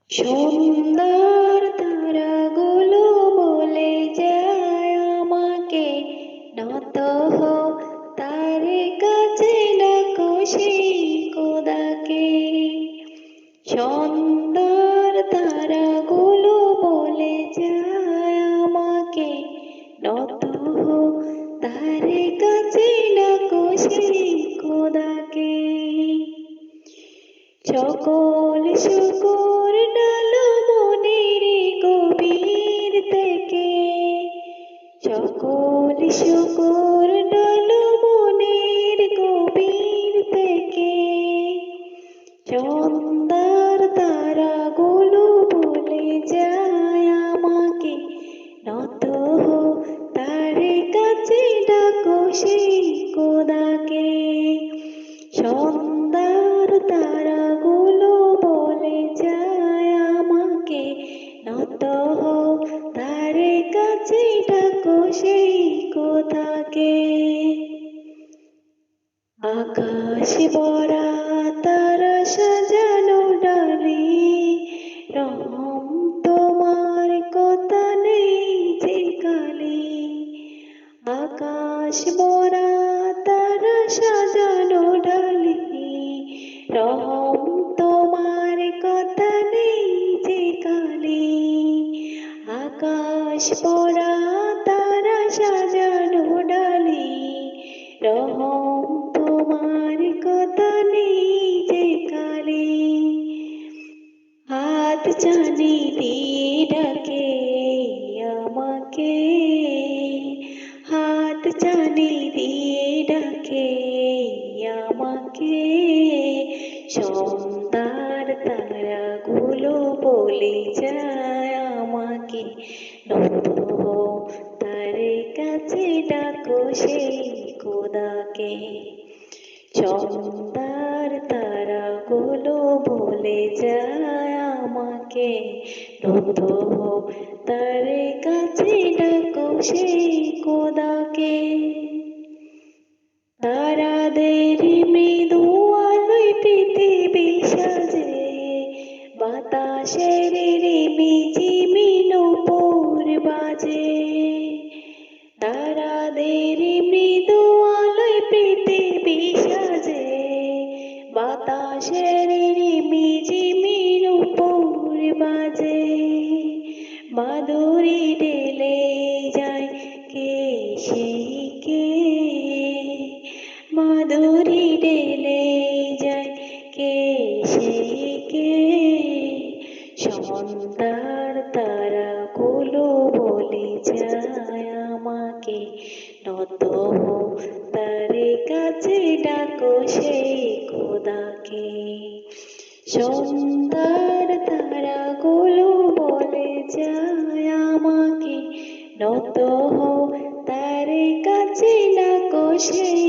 সুন্দর তারাগুলো বলে যায় আমাকে, নত হও তার কাছে, ডাকো সেই খোদাকে। সুন্দর তারাগুলো বলে যায় আমাকে, নত হও তার কাছে, ডাকো সেই খোদাকে। সকল শুকর ডালো মনের গভীর থেকে, সকল শুকর ডালো মনের গভীর থেকে। সন্ধ্যার তারাগুলো বলে যায় আমাকে, নত হও তার কাছে, ডাকো সেই খোদাকে। সন্ধ্যার তারাগুলো বলে যায় আমাকে, নত হও তার কাছে, ডাকো সেই খোদাকে। আকাশ ভরা তারা সাজানো ডালি, রহম তোমার কথা নেই যে কালি। আকাশ ভরা তারা সাজানো ডালি, রহম তোমার কথা নেই যে কালি। আকাশ ভরা তারা সাজানো ডালি, রহম তোমার কথা নেই যে কালি। হাত জানি দিয়ে ডাকে আমাকে, হাত জানি দিয়ে ডাকে আমাকে। সন্ধ্যার তারাগুলো বলে যায় আমাকে, নত হও তার কাছে, ডাকো সেই খোদাকে। সন্ধ্যার তারাগুলো বলে যায় আমাকে, নত হও তার কাছে, ডাকো সেই খোদাকে। তারাদের মৃদু আলোয় পৃথিবী সাজে, বাতাসের রিমিঝিমি নূপুর বাজে। তারাদের মৃদু আলোয় পৃথিবী সাজে, বাতাসের রিমিঝিমি নূপুর বাজে। মাধুরী ঢেলে যায় কে সেই কে, মাধুরী ঢেলে যায় কে সেই কে। সন্ধ্যার তারাগুলো বলে যায় আমাকে, নত হও তার কাছে, ডাকো সেই খোদাকে। সন্ধ্যার তারাগুলো বলে যায় আমাকে, নত হও তার কাছে, ডাকো সেই